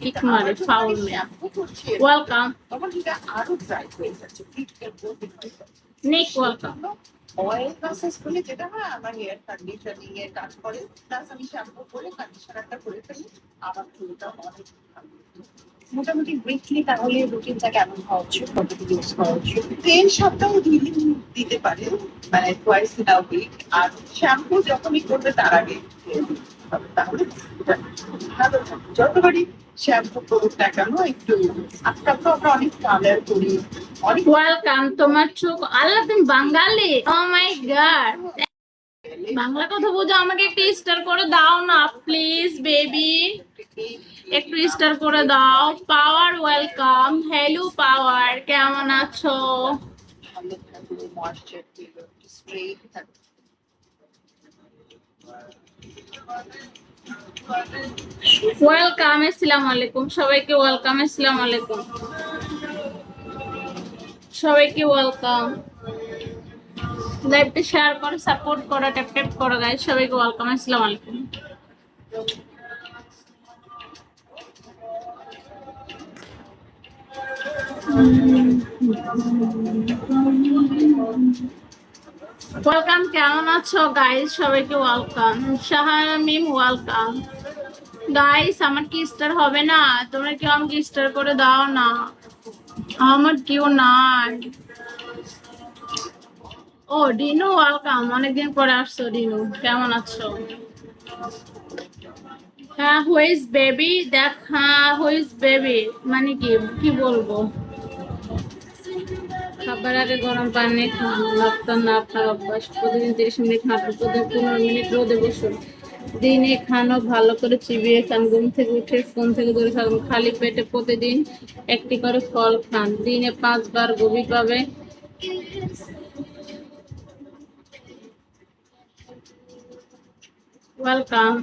Kick মারে foul মেয়া welcome নিক welcome oil process করলে যেটা হয় আমার হেয়ার কন্ডিশনিং এর কাজ করে, প্লাস আমি শ্যাম্পু করে কন্ডিশনারটা করে ফেলি, আমার চুলটা অনেক ভালো। মোটামুটি উইকলি তাহলে রুটিনটা কেমন হওয়া উচিত, কতটুকু ইউজ করা উচিত? তেল সপ্তাহে 2 দিন দিতে পারে, মানে টুয়াইস ইন আ উইক। আর শ্যাম্পু যখনই করবে তার আগে তেল দিতে হবে, তাহলে ভালো থাকে। যতবারই শ্যাম্পু করুক না কেন একটু, আজকাল তো আমরা অনেক কালার করি, অনেক ওয়েলকাম। তোমার চোখ আল্লাহ, তুমি বাঙালি? ও মাই গড, বাংলা কথা বোঝো, আমাকে একটু স্টার করে দাও না প্লিজ বেবি, একটু স্টার করে দাও। পাওয়ার ওয়েলকাম। হ্যালো পাওয়ার, কেমন আছো? ভালো থাকবে, ময়েশ্চার দিল, স্ট্রেট থাকবে। ওয়েলকাম, আসসালামু আলাইকুম সবাইকে, ওয়েলকাম, আসসালামু আলাইকুম সবাইকে, ওয়েলকাম। লাইভটা শেয়ার করে সাপোর্ট করো, ট্যাপ ট্যাপ করো গাইস, সবাইকে ওয়েলকাম, আসসালামু আলাইকুম। ওয়েলকাম, কেমন আছো গাইস, সবাইকে ওয়েলকাম। শাহামিম ওয়েলকাম। গাইস আমার কি স্টার হবে না? তোমরা কেউ আমাকে স্টার করে দাও না, আমার কেউ নাই। ও ডিনু ওয়েলকাম, অনেকদিন পরে আসছো ডিনু, কেমন আছো? হ্যাঁ হুইজ বেবি, দেখ, হ্যাঁ হুইজ বেবি মানে কি কি বলবো? খাবার আগে গরম পানি খান, ভাবতাম না আপনার অভ্যাস। প্রতিদিন 30 মিনিট হাঁটুন, প্রতিদিন 15 মিনিট রোদে বসুন, দিনে খানো ভালো করে চিবিয়ে খান, ঘুম থেকে উঠে ফোন থেকে দূরে থাকুন, খালি পেটে প্রতিদিন একটি করে ফল খান, দিনে 5 বার গভীরভাবে ওয়েলকাম।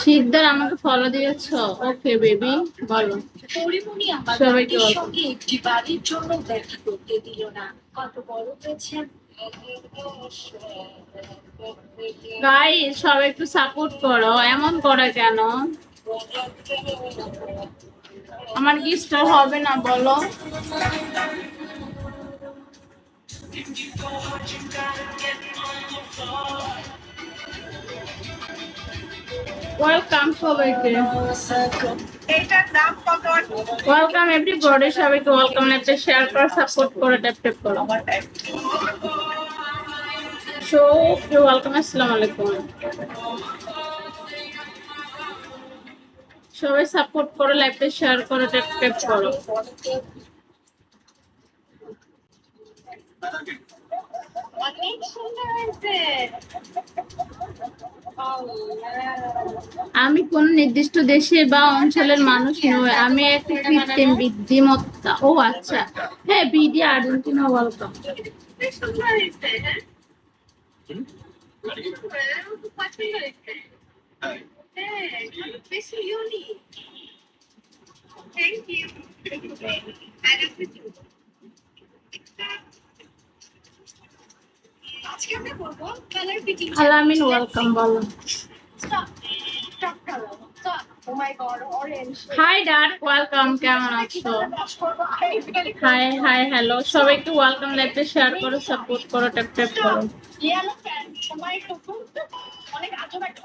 শিকদার আমাকে ফলো দিয়েছো? ওকে বেবি, বলো। পরিমণি আমার সবাইকে বাড়ির welcome। সঙ্গে একটি বাড়ির জন্য দেখা করতে দিল না, কত বড় হয়েছেন। গাইস সবাই একটু সাপোর্ট করো, এমন করে কেন? আমার কি স্টার হবে না বলো? ওয়েলকাম সবাইকে, এটার দাম কত? ওয়েলকাম এভরিবডি, সবাইকে ওয়েলকাম। একটা শেয়ার করো, সাপোর্ট করো, ট্যাপ ট্যাপ করো। আমার সো ওয়েলকাম, আসসালামু আলাইকুম। সবাই সাপোর্ট করো, লাইভটা শেয়ার করো, ট্যাপ ট্যাপ করো। অনেক সুন্দর হয়েছে। আমি কোন নির্দিষ্ট দেশে বা অঞ্চলের মানুষ নই, আমি একটা কৃত্রিম বুদ্ধিমত্তা। ও আচ্ছা, হ্যাঁ বিডি আর্জেন্টিনা, ওয়েলকাম। বেশ সুন্দর হয়েছে, হ্যাঁ? পছন্দ হয়েছে। হ্যাঁ, বেশ ইউনিক। Thank you. আজকে আমরা করবো কালার ফিটিং। আলামিন ওয়েলকাম, বলো। Stop colour. Oh my God, orange. Hi dark welcome, কেমন আছো? হাই হাই হ্যালো, সবাইকে ওয়েলকাম, লাইভটা শেয়ার করো, সাপোর্ট করো, ট্যাপ ট্যাপ করো। ইয়েলো প্যান্ট, সবাই নতুন, অনেক আজব একটা